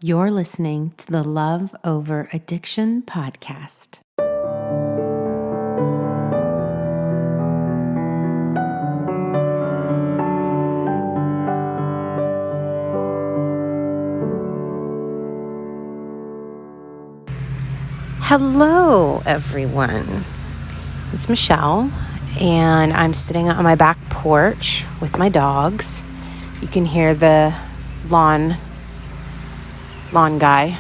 You're listening to the Love Over Addiction podcast. Hello, everyone. It's Michelle, and I'm sitting on my back porch with my dogs. You can hear the lawn guy.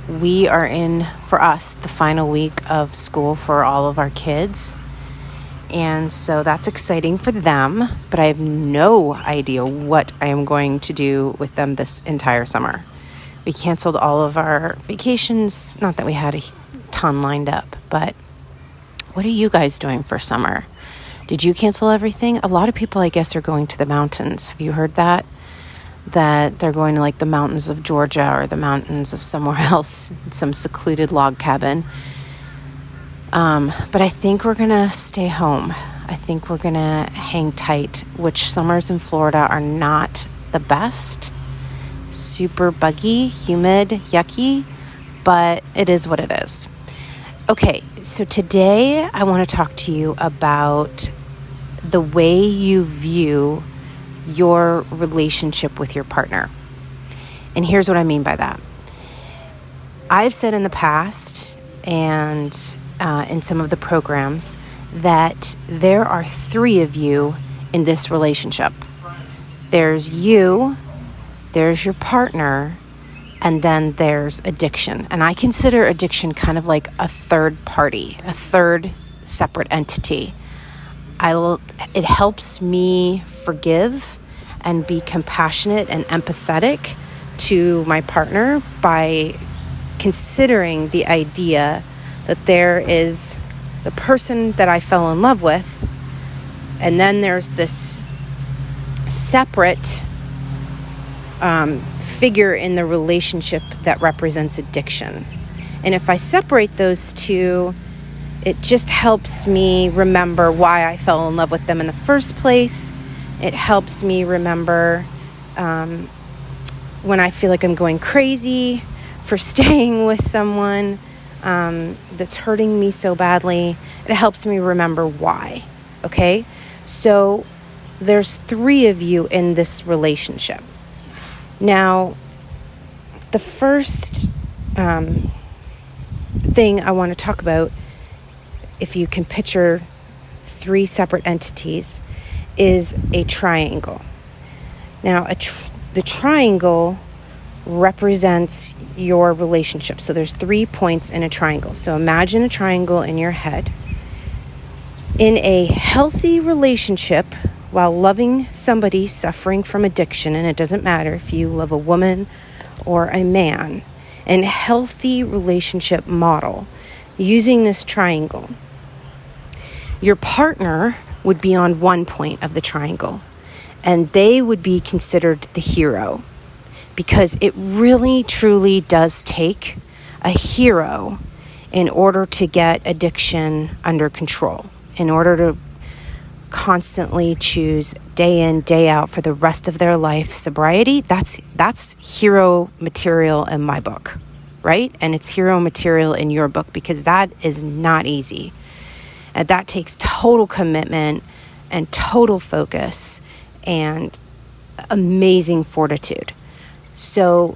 We are in, for us, the final week of school for all of our kids. And so that's exciting for them, but I have no idea what I am going to do with them this entire summer. We canceled all of our vacations, not that we had a ton lined up, but what are you guys doing for summer? Did you cancel everything? A lot of people, I guess, are going to the mountains. Have you heard that? That they're going to like the mountains of Georgia or the mountains of somewhere else, some secluded log cabin. But I think we're going to stay home. I think we're going to hang tight, which summers in Florida are not the best. Super buggy, humid, yucky, but it is what it is. Okay, so today I want to talk to you about the way you view your relationship with your partner. And here's what I mean by that. I've said in the past and in some of the programs that there are three of you in this relationship. There's you, there's your partner, and then there's addiction. And I consider addiction kind of like a third party, a third separate entity. It helps me forgive and be compassionate and empathetic to my partner by considering the idea that there is the person that I fell in love with, and then there's this separate figure in the relationship that represents addiction. And if I separate those two, it just helps me remember why I fell in love with them in the first place. It helps me remember when I feel like I'm going crazy for staying with someone that's hurting me so badly. It helps me remember why. Okay? So there's three of you in this relationship. Now, the first thing I want to talk about, if you can picture three separate entities, is a triangle. Now, the triangle represents your relationship. So there's 3 points in a triangle. So imagine a triangle in your head. In a healthy relationship, while loving somebody suffering from addiction, and it doesn't matter if you love a woman or a man, in a healthy relationship model, using this triangle, your partner would be on one point of the triangle, and they would be considered the hero, because it really, truly does take a hero in order to get addiction under control, in order to constantly choose day in, day out for the rest of their life sobriety. That's hero material in my book, right? And it's hero material in your book, because that is not easy. And that takes total commitment and total focus and amazing fortitude. So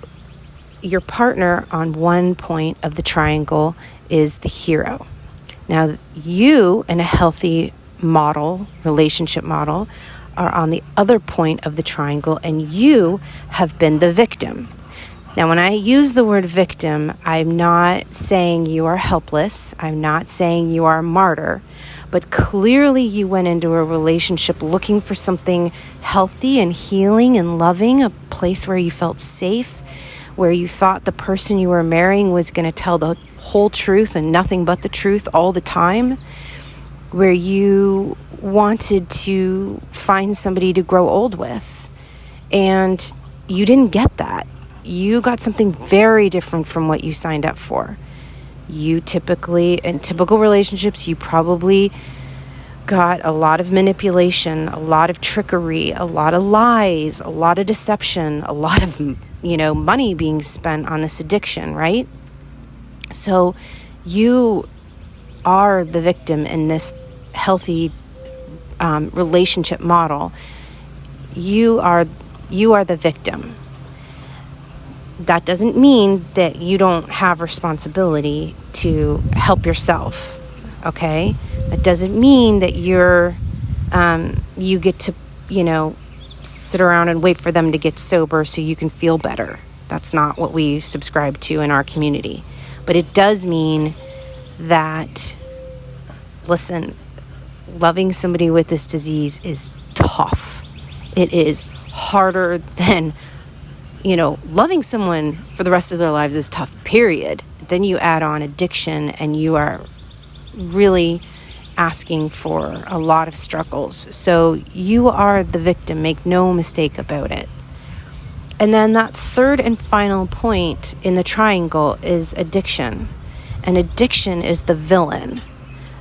your partner on one point of the triangle is the hero. Now, you in a healthy model, relationship model, are on the other point of the triangle, and you have been the victim. Now, when I use the word victim, I'm not saying you are helpless. I'm not saying you are a martyr. But clearly you went into a relationship looking for something healthy and healing and loving, a place where you felt safe, where you thought the person you were marrying was going to tell the whole truth and nothing but the truth all the time, where you wanted to find somebody to grow old with. And you didn't get that. You got something very different from what you signed up for. You typically, in typical relationships, you probably got a lot of manipulation, a lot of trickery, a lot of lies, a lot of deception, a lot of money being spent on this addiction, right? So you are the victim in this healthy relationship model. You are the victim. That doesn't mean that you don't have responsibility to help yourself, okay? That doesn't mean that you get to, sit around and wait for them to get sober so you can feel better. That's not what we subscribe to in our community. But it does mean that, listen, loving somebody with this disease is tough. It is harder than, loving someone for the rest of their lives is tough, period. Then you add on addiction and you are really asking for a lot of struggles. So you are the victim, make no mistake about it. And then that third and final point in the triangle is addiction. And addiction is the villain.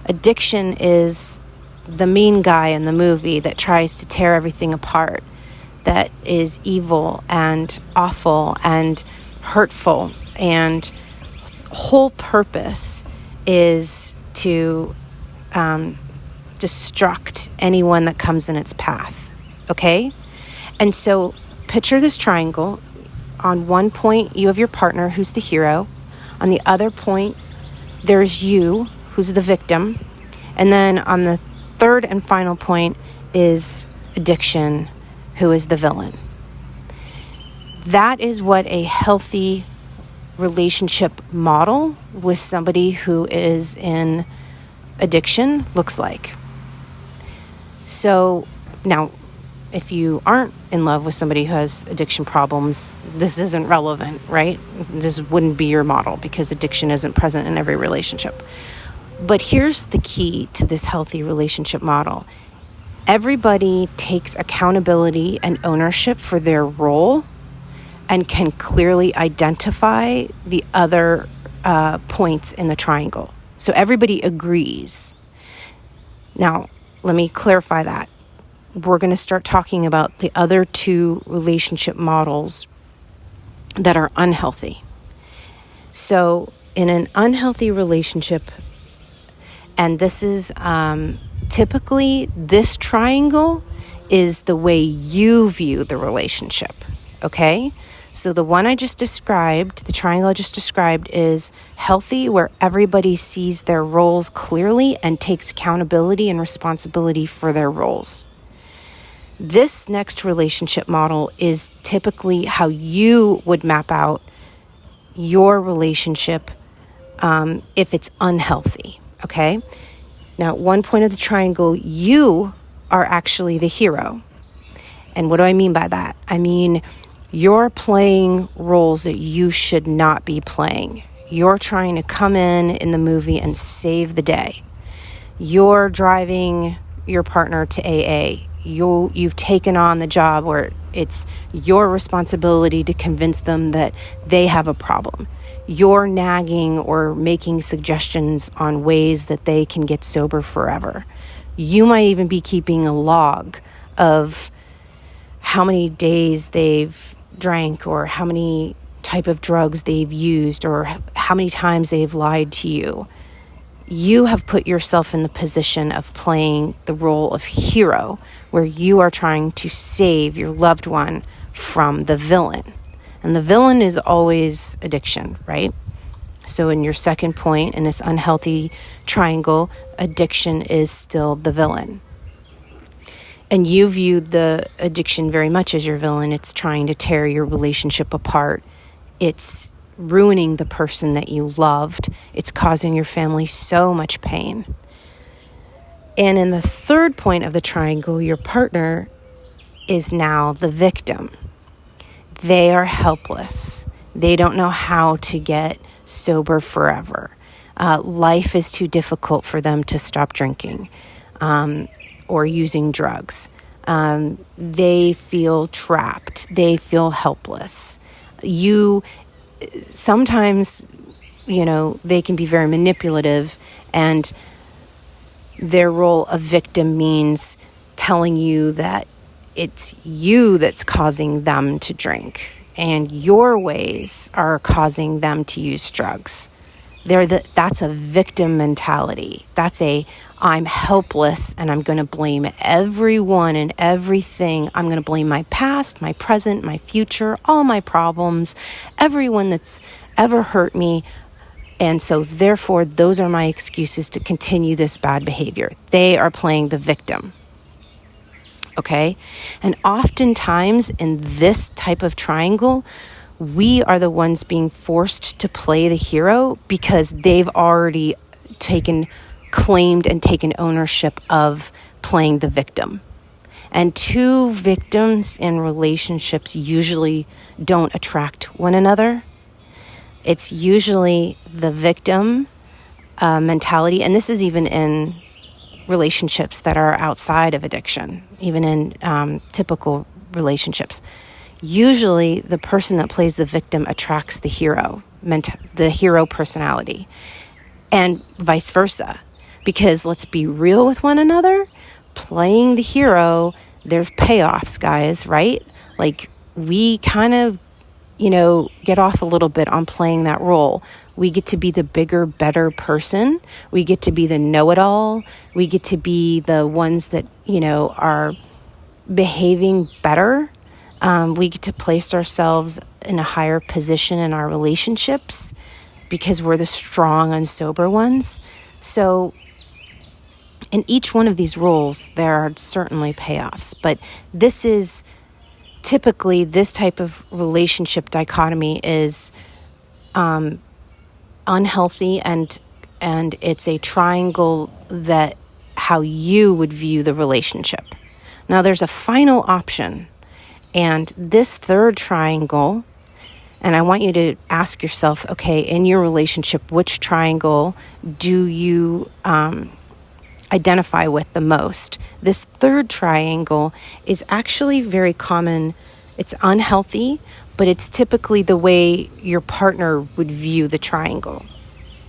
Addiction is the mean guy in the movie that tries to tear everything apart, that is evil and awful and hurtful, and whole purpose is to destruct anyone that comes in its path, okay? And so picture this triangle. On one point, you have your partner, who's the hero. On the other point, there's you, who's the victim. And then on the third and final point is addiction, who is the villain. That is what a healthy relationship model with somebody who is in addiction looks like. So now, if you aren't in love with somebody who has addiction problems, this isn't relevant, right? This wouldn't be your model because addiction isn't present in every relationship. But here's the key to this healthy relationship model. Everybody takes accountability and ownership for their role and can clearly identify the other points in the triangle. So everybody agrees. Now, let me clarify that. We're going to start talking about the other two relationship models that are unhealthy. So in an unhealthy relationship, and this is typically this triangle is the way you view the relationship, okay? So the one I just described, the triangle I just described, is healthy, where everybody sees their roles clearly and takes accountability and responsibility for their roles. This next relationship model is typically how you would map out your relationship if it's unhealthy, okay? Now, at one point of the triangle, you are actually the hero. And what do I mean by that? I mean, you're playing roles that you should not be playing. You're trying to come in the movie and save the day. You're driving your partner to AA. You've taken on the job where it's your responsibility to convince them that they have a problem. You're nagging or making suggestions on ways that they can get sober forever. You might even be keeping a log of how many days they've drank or how many type of drugs they've used or how many times they've lied to you. You have put yourself in the position of playing the role of hero, where you are trying to save your loved one from the villain. And the villain is always addiction, right? So in your second point, in this unhealthy triangle, addiction is still the villain. And you view the addiction very much as your villain. It's trying to tear your relationship apart. It's ruining the person that you loved. It's causing your family so much pain. And in the third point of the triangle, your partner is now the victim. They are helpless. They don't know how to get sober forever. Life is too difficult for them to stop drinking or using drugs. They feel trapped. They feel helpless. Sometimes, they can be very manipulative, and their role of victim means telling you that it's you that's causing them to drink. and your ways are causing them to use drugs. That's a victim mentality. That's I'm helpless and I'm going to blame everyone and everything. I'm going to blame my past, my present, my future, all my problems, everyone that's ever hurt me. And so therefore, those are my excuses to continue this bad behavior. They are playing the victim. Okay? And oftentimes in this type of triangle, we are the ones being forced to play the hero because they've already claimed and taken ownership of playing the victim. And two victims in relationships usually don't attract one another. It's usually the victim mentality, and this is even in relationships that are outside of addiction, even in typical relationships. Usually the person that plays the victim attracts the hero personality, and vice versa. Because let's be real with one another, playing the hero, there's payoffs, guys, right? Like we kind of, get off a little bit on playing that role. We get to be the bigger, better person. We get to be the know-it-all. We get to be the ones that, are behaving better. We get to place ourselves in a higher position in our relationships because we're the strong and sober ones. So in each one of these roles, there are certainly payoffs, but this is typically this type of relationship dichotomy is unhealthy, and it's a triangle that how you would view the relationship. Now, there's a final option, and this third triangle, and I want you to ask yourself, okay, in your relationship, which triangle do you identify with the most? This third triangle is actually very common. It's unhealthy, but it's typically the way your partner would view the triangle.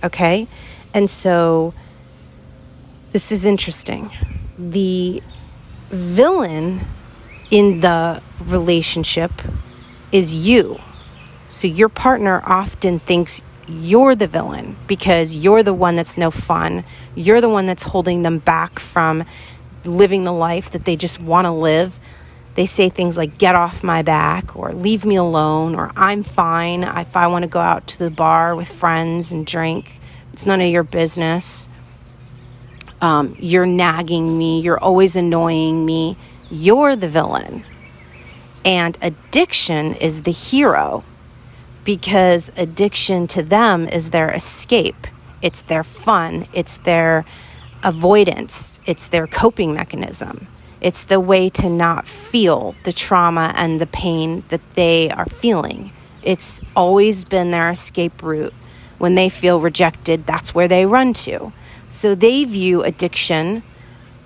Okay? And so this is interesting. The villain in the relationship is you. So your partner often thinks you're the villain because you're the one that's no fun. You're the one that's holding them back from living the life that they just want to live. They say things like, get off my back, or leave me alone, or I'm fine if I want to go out to the bar with friends and drink. It's none of your business. You're nagging me. You're always annoying me. You're the villain. And addiction is the hero, because addiction to them is their escape. It's their fun. It's their avoidance. It's their coping mechanism. It's the way to not feel the trauma and the pain that they are feeling. It's always been their escape route. When they feel rejected, that's where they run to. So they view addiction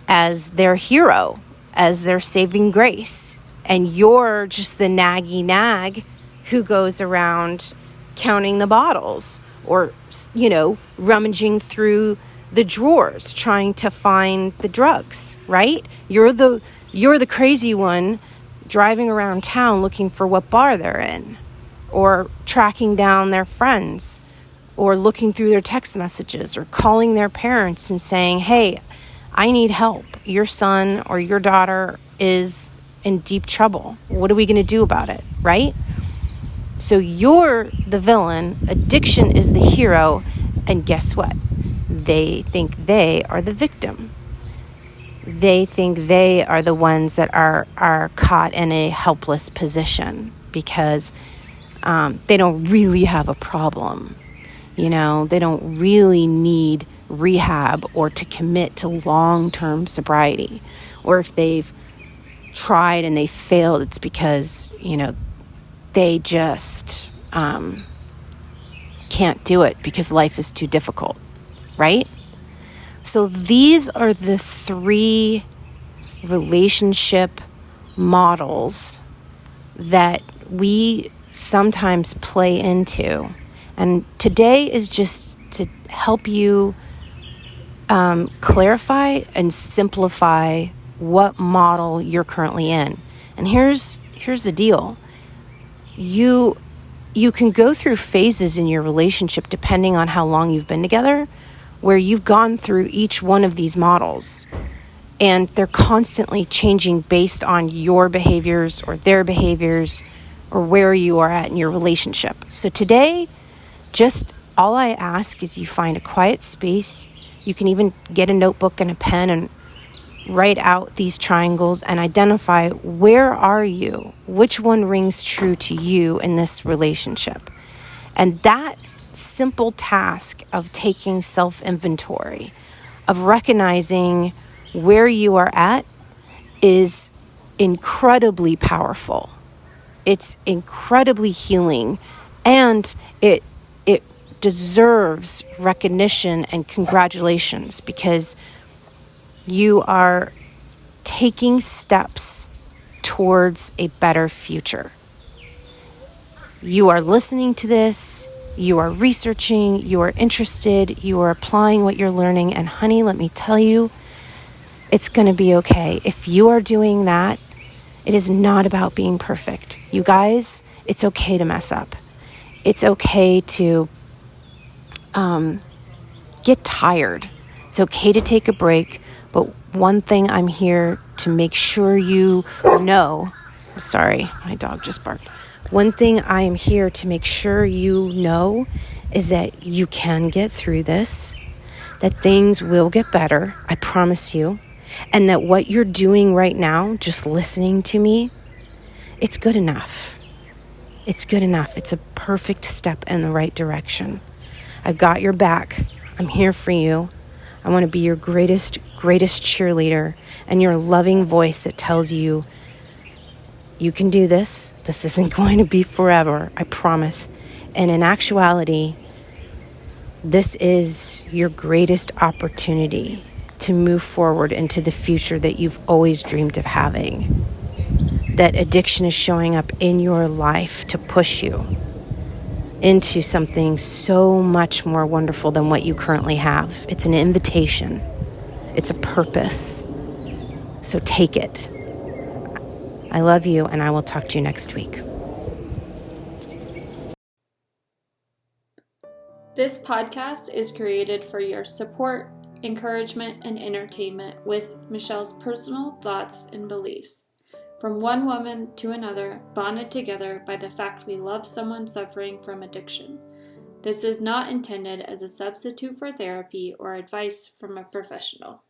as their hero, as their saving grace. And you're just the naggy nag who goes around counting the bottles or, rummaging through the drawers trying to find the drugs, right? You're the crazy one driving around town looking for what bar they're in, or tracking down their friends, or looking through their text messages, or calling their parents and saying, hey, I need help. Your son or your daughter is in deep trouble. What are we going to do about it, right? So you're the villain, addiction is the hero, and guess what? They think they are the victim. They think they are the ones that are caught in a helpless position because they don't really have a problem. They don't really need rehab or to commit to long-term sobriety. Or if they've tried and they failed, it's because, they just can't do it because life is too difficult, right? So these are the three relationship models that we sometimes play into. And today is just to help you clarify and simplify what model you're currently in. And here's the deal. you can go through phases in your relationship depending on how long you've been together, where you've gone through each one of these models, and they're constantly changing based on your behaviors or their behaviors or where you are at in your relationship. So today, just all I ask is you find a quiet space. You can even get a notebook and a pen and write out these triangles and identify, where are you? Which one rings true to you in this relationship? And that simple task of taking self-inventory, of recognizing where you are at, is incredibly powerful. It's incredibly healing, and it deserves recognition and congratulations, because you are taking steps towards a better future. You are listening to this, you are researching, you are interested, you are applying what you're learning, and honey, let me tell you, it's going to be okay. If you are doing that, it is not about being perfect. You guys, it's okay to mess up. It's okay to get tired. It's okay to take a break. But one thing I'm here to make sure you know, sorry, my dog just barked. One thing I am here to make sure you know is that you can get through this, that things will get better, I promise you, and that what you're doing right now, just listening to me, it's good enough. It's good enough. It's a perfect step in the right direction. I've got your back. I'm here for you. I want to be your greatest cheerleader and your loving voice that tells you, you can do this. This isn't going to be forever, I promise. And in actuality, this is your greatest opportunity to move forward into the future that you've always dreamed of having. That addiction is showing up in your life to push you into something so much more wonderful than what you currently have. It's an invitation. It's a purpose. So take it. I love you, and I will talk to you next week. This podcast is created for your support, encouragement, and entertainment with Michelle's personal thoughts and beliefs. From one woman to another, bonded together by the fact we love someone suffering from addiction. This is not intended as a substitute for therapy or advice from a professional.